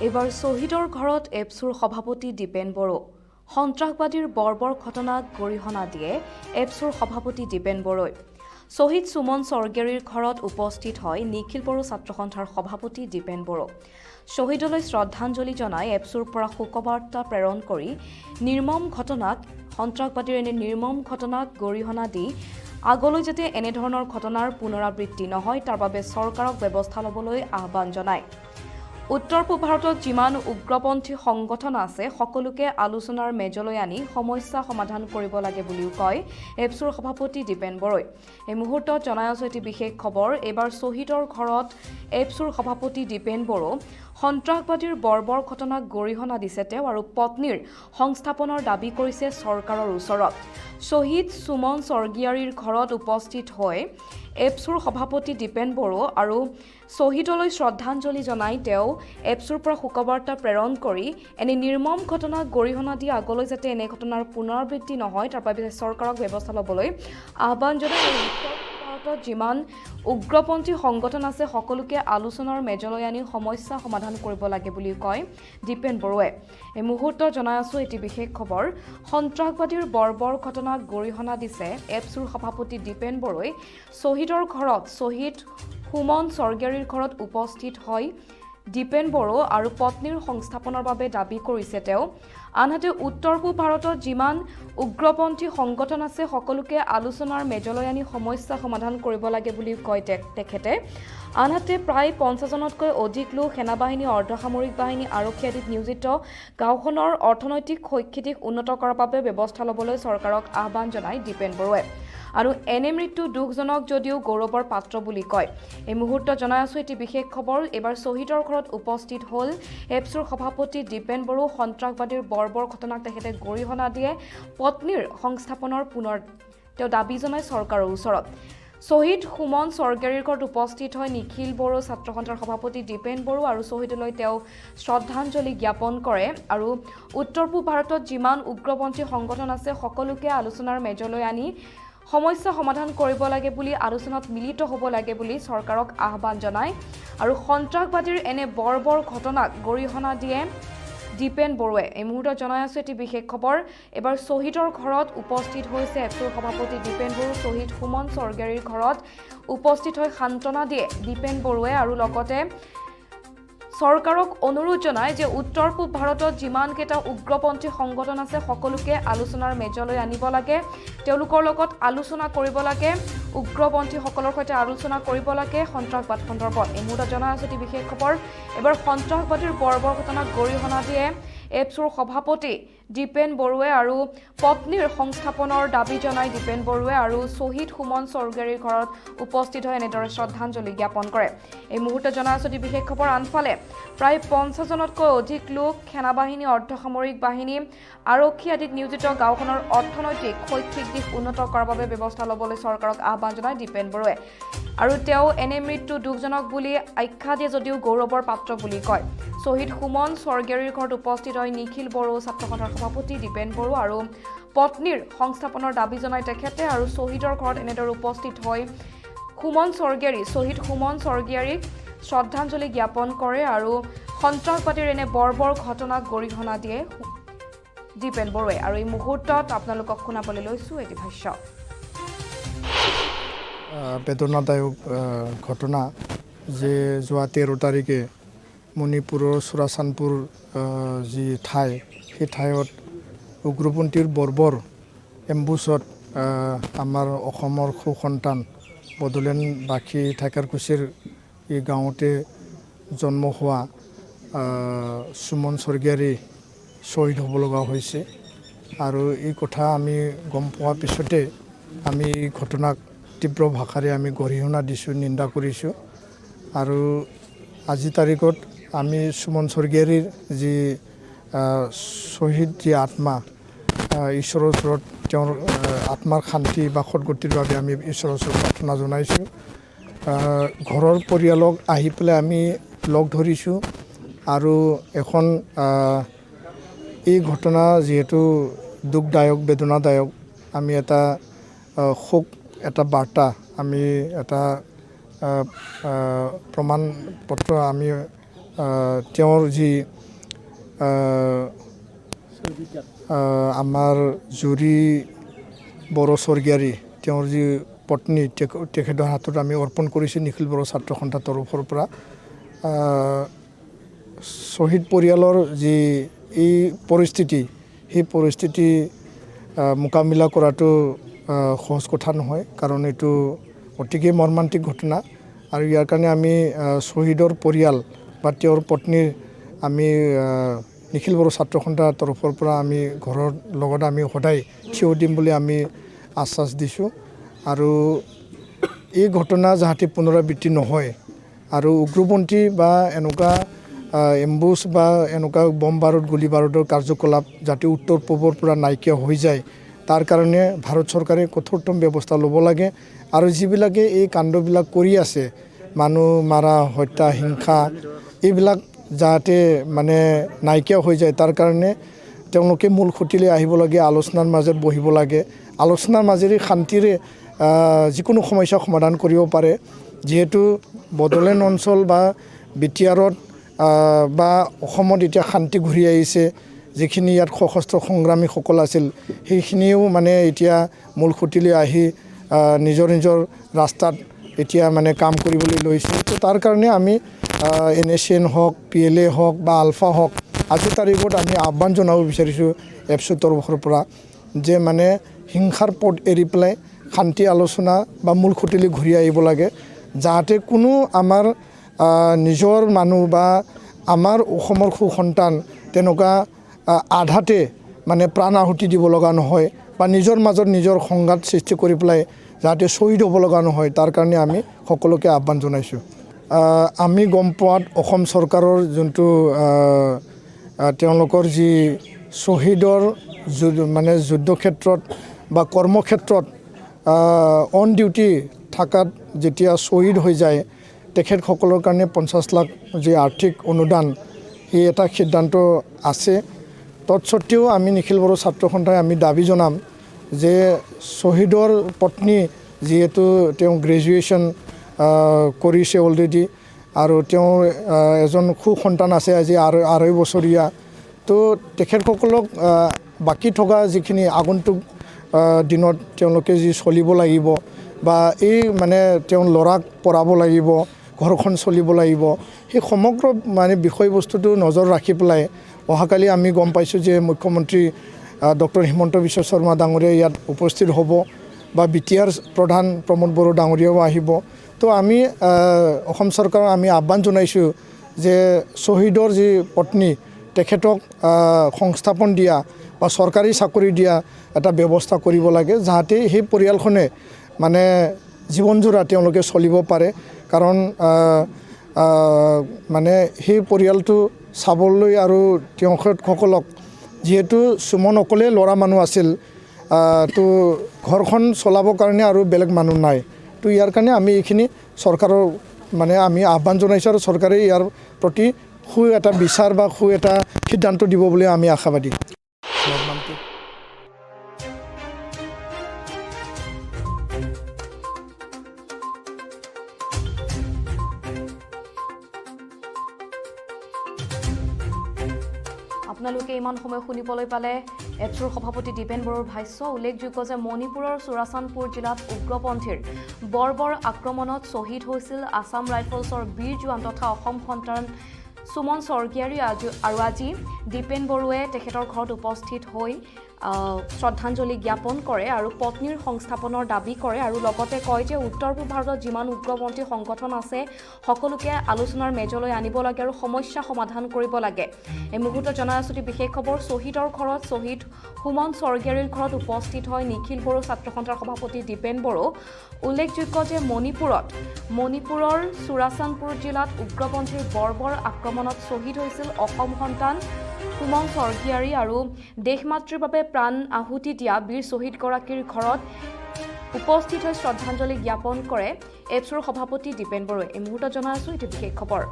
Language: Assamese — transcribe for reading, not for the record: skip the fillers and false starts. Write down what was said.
এইবাৰ শ্বহীদৰ ঘৰত এপছুৰ সভাপতি দীপেন বড়ো সন্ত্ৰাসবাদীৰ বৰ্বৰ ঘটনাক গৰিহণা দিয়ে এপছুৰ সভাপতি দীপেন বড়োই শ্বহীদ সুমন স্বৰ্গীয়াৰীৰ ঘৰত উপস্থিত হয় নিখিল বড়ো ছাত্ৰ সন্থাৰ সভাপতি দীপেন বড়ো শ্বহীদলৈ শ্ৰদ্ধাঞ্জলি জনাই এপছুৰ পৰা শোকবাৰ্তা প্ৰেৰণ কৰি নিৰ্মম ঘটনাক সন্ত্ৰাসবাদীৰ এনে নিৰ্মম ঘটনাক গৰিহণা দি আগলৈ যাতে এনেধৰণৰ ঘটনাৰ পুনৰাবৃত্তি নহয় তাৰ বাবে চৰকাৰক ব্যৱস্থা ল'বলৈ আহ্বান জনায় উত্তৰ পূব ভাৰতত যিমান উগ্ৰপন্থী সংগঠন আছে সকলোকে আলোচনাৰ মেজলৈ আনি সমস্যা সমাধান কৰিব লাগে বুলিও কয় এপছুৰ সভাপতি দীপেন বড়োই এই মুহূৰ্তত জনাই আছো এটি বিশেষ খবৰ এইবাৰ শ্বহীদৰ ঘৰত এপছুৰ সভাপতি দীপেন বড়ো সন্ত্ৰাসবাদীৰ বৰ্বৰ ঘটনাক গৰিহণা দিছে তেওঁ আৰু পত্নীৰ সংস্থাপনৰ দাবী কৰিছে চৰকাৰৰ ওচৰত শ্বহীদ সুমন স্বৰ্গীয়াৰীৰ ঘৰত উপস্থিত হৈ এপছুৰ সভাপতি দীপেন বড়ো আৰু শ্বহীদলৈ শ্ৰদ্ধাঞ্জলি জনাই তেওঁ এপছুৰ পৰা শোকবাৰ্তা প্ৰেৰণ কৰি এনে নিৰ্মম ঘটনাক গৰিহণা দি আগলৈ যাতে এনে ঘটনাৰ পুনৰাবৃত্তি নহয় তাৰ বাবে চৰকাৰক ব্যৱস্থা ল'বলৈ আহ্বান জনাই ভাৰতত যিমান উগ্ৰপন্থী সংগঠন আছে সকলোকে আলোচনাৰ মেজলৈ আনি সমস্যা সমাধান কৰিব লাগে বুলি কয় দীপেন বড়োৱে এই মুহূৰ্তত জনাই আছো এটি বিশেষ খবৰ সন্ত্ৰাসবাদীৰ বৰ্বৰ ঘটনাক গৰিহণা দিছে এপছুৰ সভাপতি দীপেন বড়োই শ্বহীদৰ ঘৰত শ্বহীদ সুমন স্বৰ্গীয়াৰীৰ ঘৰত উপস্থিত হয় দীপেন বড়ো আৰু পত্নীৰ সংস্থাপনৰ বাবে দাবী কৰিছে তেওঁ আনহাতে উত্তৰ পূব ভাৰতত যিমান উগ্ৰপন্থী সংগঠন আছে সকলোকে আলোচনাৰ মেজলৈ আনি সমস্যা সমাধান কৰিব লাগে বুলি কয় তেখেতে আনহাতে প্ৰায় 50জনতকৈ অধিক লোক সেনাবাহিনী অৰ্ধসামৰিক বাহিনী আৰক্ষী আদিত নিয়োজিত গাঁওখনৰ অৰ্থনৈতিক শৈক্ষিক উন্নত কৰাৰ বাবে ব্যৱস্থা ল'বলৈ চৰকাৰক আহ্বান জনায় দীপেন বড়োৱে আৰু এনে মৃত্যু দুখজনক যদিও গৌৰৱৰ পাত্ৰ বুলি কয় এই মুহূৰ্তত জনাই আছো এটি বিশেষ খবৰ এইবাৰ শ্বহীদৰ ঘৰত উপস্থিত হ'ল এপছুৰ সভাপতি দীপেন বড়ো সন্ত্ৰাসবাদীৰ বৰ্বৰ ঘটনাক তেখেতে গৰিহণা দিয়ে পত্নীৰ সংস্থাপনৰ পুনৰ তেওঁ দাবী জনায় চৰকাৰৰ ওচৰত শ্বহীদ সুমন স্বৰ্গীয়াৰীৰ ঘৰত উপস্থিত হয় নিখিল বড়ো ছাত্ৰ সন্থাৰ সভাপতি দীপেন বড়ো আৰু শ্বহীদলৈ তেওঁ শ্ৰদ্ধাঞ্জলি জ্ঞাপন কৰে আৰু উত্তৰ পূব ভাৰতত যিমান উগ্ৰপন্থী সংগঠন আছে সকলোকে আলোচনাৰ মেজলৈ আনি সমস্যা সমাধান কৰিব লাগে বুলি আলোচনাত মিলিত হ'ব লাগে বুলি চৰকাৰক আহ্বান জনায় আৰু সন্ত্ৰাসবাদীৰ এনে বৰ্বৰ ঘটনাক গৰিহণা দিয়ে দীপেন বড়োৱে এই মুহূৰ্তত জনাই আছো এটি বিশেষ খবৰ এবাৰ শ্বহীদৰ ঘৰত উপস্থিত হৈছে এপছুৰ সভাপতি দীপেন বড়ো শ্বহীদ সুমন স্বৰ্গীয়াৰীৰ ঘৰত উপস্থিত হৈ সান্তনা দিয়ে দীপেন বড়োৱে আৰু লগতে চৰকাৰক অনুৰোধ জনায় যে উত্তৰ পূব ভাৰতত যিমানকেইটা উগ্ৰপন্থী সংগঠন আছে সকলোকে আলোচনাৰ মেজলৈ আনিব লাগে তেওঁলোকৰ লগত আলোচনা কৰিব লাগে উগ্ৰপন্থীসকলৰ সৈতে আলোচনা কৰিব লাগে সন্ত্ৰাসবাদ সন্দৰ্ভত এই মুহূৰ্তত জনাই আছো এটি বিশেষ খবৰ এবাৰ সন্ত্ৰাসবাদীৰ বৰ্বৰ ঘটনাক গৰিহণা দিয়ে এপছুৰ সভাপতি দীপেন বড়োৱে আৰু পত্নীৰ সংস্থাপনৰ দাবী জনাই দীপেন বড়োৱে আৰু শ্বহীদ সুমন স্বৰ্গীয়াৰীৰ ঘৰত উপস্থিত হৈ এনেদৰে শ্ৰদ্ধাঞ্জলি জ্ঞাপন কৰে এই মুহূৰ্তত জনাই আছো এটি বিশেষ খবৰ আনফালে প্ৰায় 50জনতকৈ অধিক লোক সেনাবাহিনী অৰ্ধসামৰিক বাহিনী আৰক্ষী আদিত নিয়োজিত গাঁওখনৰ অৰ্থনৈতিক শৈক্ষিক দিশ উন্নত কৰাৰ বাবে ব্যৱস্থা ল'বলৈ চৰকাৰক আহ্বান জনায় দীপেন বড়োৱে আৰু তেওঁ এনে মৃত্যু দুখজনক বুলি আখ্যা দিয়ে যদিও গৌৰৱৰ পাত্ৰ বুলি কয় শ্বহীদ সুমন স্বৰ্গীয়াৰীৰ ঘৰত উপস্থিত হয় নিখিল বড়ো ছাত্ৰ সন্থাৰ সভাপতি দীপেন বড়ো আৰু পত্নীৰ সংস্থাপনৰ দাবী জনায় তেখেতে আৰু শ্বহীদৰ ঘৰত এনেদৰে উপস্থিত হৈ শ্বহীদ সুমন স্বৰ্গীয়াৰীক শ্ৰদ্ধাঞ্জলি জ্ঞাপন কৰে আৰু সন্ত্ৰাসবাদীৰ এনে বৰ্বৰ ঘটনাক গৰিহণা দিয়ে দীপেন বড়োৱে আৰু এই মুহূৰ্তত আপোনালোকক শুনাবলৈ লৈছোঁ এটি ভাষ্য বেদনাদায়ক ঘটনা যে যোৱা 13 তাৰিখে মণিপুৰৰ চুৰাচানপুৰ যি ঠাই সেই ঠাইত উগ্ৰপন্থীৰ বৰ্বৰ এম্বুছত আমাৰ অসমৰ সুসন্তান বড়োলেণ্ড বাসী ঠাকুৰকুছিৰ এই গাঁৱতে জন্ম হোৱা সুমন স্বৰ্গীয়াৰী শ্বহীদ হ'ব লগা হৈছে আৰু এই কথা আমি গম পোৱাৰ পিছতে আমি এই ঘটনাক তীব্ৰ ভাষাৰে আমি গৰিহণা দিছোঁ নিন্দা কৰিছোঁ আৰু আজি তাৰিখত আমি সুমন স্বৰ্গীয়াৰীৰ যি শ্বহীদ যি আত্মা ঈশ্বৰৰ ওচৰত তেওঁৰ আত্মাৰ শান্তি বা সদ্গতিৰ বাবে আমি ঈশ্বৰৰ ওচৰত প্ৰাৰ্থনা জনাইছোঁ ঘৰৰ পৰিয়ালক আহি পেলাই আমি লগ ধৰিছোঁ আৰু এখন এই ঘটনা যিহেতু দুখদায়ক বেদনাদায়ক আমি এটা শোক এটা বাৰ্তা আমি এটা প্ৰমাণ পত্ৰ আমি তেওঁৰ যি আমাৰ জুৰি বড়ো স্বৰ্গীয়াৰী তেওঁৰ যি পত্নী তেখেতৰ হাতত আমি অৰ্পণ কৰিছোঁ নিখিল বড়ো ছাত্ৰ সন্থাৰ তৰফৰ পৰা শ্বহীদ পৰিয়ালৰ যি এই পৰিস্থিতি সেই পৰিস্থিতি মোকাবিলা কৰাটো সহজ কথা নহয় কাৰণ এইটো অতিকৈ মৰ্মান্তিক ঘটনা আৰু ইয়াৰ কাৰণে আমি শ্বহীদৰ পৰিয়াল বা তেওঁৰ পত্নীৰ আমি নিখিল বড়ো ছাত্ৰ সন্থাৰ তৰফৰ পৰা আমি ঘৰৰ লগত আমি সদায় থিয় দিম বুলি আমি আশ্বাস দিছোঁ আৰু এই ঘটনা যাতে পুনৰাবৃত্তি নহয় আৰু উগ্ৰপন্থী বা এনেকুৱা এম্বুছ বা এনেকুৱা বম বাৰুদ গুলি বাৰুদৰ কাৰ্যকলাপ যাতে উত্তৰ পূবৰ পৰা নাইকিয়া হৈ যায় তাৰ কাৰণে ভাৰত চৰকাৰে কঠোৰতম ব্যৱস্থা ল'ব লাগে আৰু যিবিলাকে এই কাণ্ডবিলাক কৰি আছে মানুহ মাৰা হত্যা হিংসা এইবিলাক যাতে মানে নাইকিয়া হৈ যায় তাৰ কাৰণে তেওঁলোকে মূল খুঁটিলৈ আহিব লাগে আলোচনাৰ মাজত বহিব লাগে আলোচনাৰ মাজেৰে শান্তিৰে যিকোনো সমস্যা সমাধান কৰিব পাৰে যিহেতু বড়োলেণ্ড অঞ্চল বা বিটিআৰত বা অসমত এতিয়া শান্তি ঘূৰি আহিছে যিখিনি ইয়াত সশস্ত্ৰ সংগ্ৰামীসকল আছিল সেইখিনিও মানে এতিয়া মূল খুঁটিলৈ আহি নিজৰ নিজৰ ৰাস্তাত এতিয়া মানে কাম কৰিবলৈ লৈছে তো তাৰ কাৰণে আমি NSCN হওক PLA হওক বা আলফা হওক আজিৰ তাৰিখত আমি আহ্বান জনাব বিচাৰিছোঁ এপছৰ তৰফৰ পৰা যে মানে হিংসাৰ পথ এৰি পেলাই শান্তি আলোচনা বা মূল খুঁটিলৈ ঘূৰি আহিব লাগে যাতে কোনো আমাৰ নিজৰ মানুহ বা আমাৰ অসমৰ সুসন্তান তেনেকুৱা আধাতে মানে প্ৰাণ আহুতি দিব লগা নহয় বা নিজৰ মাজত নিজৰ সংঘাত সৃষ্টি কৰি পেলাই যাতে শ্বহীদ হ'ব লগা নহয় তাৰ কাৰণে আমি সকলোকে আহ্বান জনাইছোঁ আমি গম পোৱাত অসম চৰকাৰৰ যোনটো তেওঁলোকৰ যি শ্বহীদৰ মানে যুদ্ধক্ষেত্ৰত বা কৰ্মক্ষেত্ৰত অন ডিউটি থাকাত যেতিয়া শ্বহীদ হৈ যায় তেখেতসকলৰ কাৰণে 50 লাখ যি আৰ্থিক অনুদান সেই এটা সিদ্ধান্ত আছে তৎসত্ত্বেও আমি নিখিল বড়ো ছাত্ৰ সন্থাই আমি দাবী জনাম যে শ্বহীদৰ পত্নী যিহেতু তেওঁ গ্ৰেজুৱেশ্যন কৰিছে অলৰেডি আৰু তেওঁ এজন সুসন্তান আছে আজি 2.5 বছৰীয়া তো তেখেতসকলক বাকী থকা যিখিনি আগন্তুক দিনত তেওঁলোকে যি চলিব লাগিব বা এই মানে তেওঁ ল'ৰাক পঢ়াব লাগিব ঘৰখন চলিব লাগিব সেই সমগ্ৰ মানে বিষয়বস্তুটো নজৰ ৰাখি পেলাই অহাকালি আমি গম পাইছোঁ যে মুখ্যমন্ত্ৰী ডক্টৰ হিমন্ত বিশ্ব শৰ্মা ডাঙৰীয়া ইয়াত উপস্থিত হ'ব বা বিটিআৰ প্ৰধান প্ৰমোদ বড়ো ডাঙৰীয়াও আহিব তো আমি অসম চৰকাৰক আমি আহ্বান জনাইছোঁ যে শ্বহীদৰ যি পত্নী তেখেতক সংস্থাপন দিয়া বা চৰকাৰী চাকৰি দিয়া এটা ব্যৱস্থা কৰিব লাগে যাতে সেই পৰিয়ালখনে মানে জীৱনজোৰা তেওঁলোকে চলিব পাৰে কাৰণ মানে সেই পৰিয়ালটো চাবলৈ আৰু তেখেতসকলক যিহেতু সুমন অকলে ল'ৰা মানুহ আছিল তো ঘৰখন চলাবৰ কাৰণে আৰু বেলেগ মানুহ নাই তো ইয়াৰ কাৰণে আমি এইখিনি চৰকাৰৰ মানে আমি আহ্বান জনাইছোঁ আৰু চৰকাৰে ইয়াৰ প্ৰতি এটা বিচাৰ বা এটা সিদ্ধান্ত দিব বুলি আমি আশাবাদী আপোনালোকে ইমান সময় শুনিবলৈ পালে এপছৰ সভাপতি দীপেন বড়োৰ ভাষ্য উল্লেখযোগ্য যে মণিপুৰৰ চুৰাচানপুৰ জিলাত উগ্ৰপন্থীৰ বৰ্বৰ আক্ৰমণত শ্বহীদ হৈছিল আছাম ৰাইফলছৰ বীৰ জোৱান তথা অসম সন্তান সুমন স্বৰ্গীয়াৰী আৰু আজি দীপেন বড়োৱে তেখেতৰ ঘৰত উপস্থিত হৈ শ্ৰদ্ধাঞ্জলি জ্ঞাপন কৰে আৰু পত্নীৰ সংস্থাপনৰ দাবী কৰে আৰু লগতে কয় যে উত্তৰ পূব ভাৰতত যিমান উগ্ৰপন্থী সংগঠন আছে সকলোকে আলোচনাৰ মেজলৈ আনিব লাগে আৰু সমস্যা সমাধান কৰিব লাগে এই মুহূৰ্তত জনাই আছোঁ বিশেষ খবৰ শ্বহীদৰ ঘৰত শ্বহীদ সুমন স্বৰ্গীয়াৰীৰ ঘৰত উপস্থিত হয় নিখিল বড়ো ছাত্ৰ সন্থাৰ সভাপতি দীপেন বড়ো উল্লেখযোগ্য যে মণিপুৰৰ চুৰাচানপুৰ জিলাত উগ্ৰপন্থীৰ বৰ্বৰ আক্ৰমণত শ্বহীদ হৈছিল অসম সন্তান সুমন স্বৰ্গীয়াৰী আৰু দেশমাতৃৰ বাবে প্ৰাণ আহুতি দিয়া বীৰ শ্বহীদগৰাকীৰ ঘৰত উপস্থিত হৈ শ্ৰদ্ধাঞ্জলি জ্ঞাপন কৰে এপছৰ সভাপতি দীপেন বড়োৱে এই মুহূৰ্তত জনাই আছোঁ এটি বিশেষ খবৰ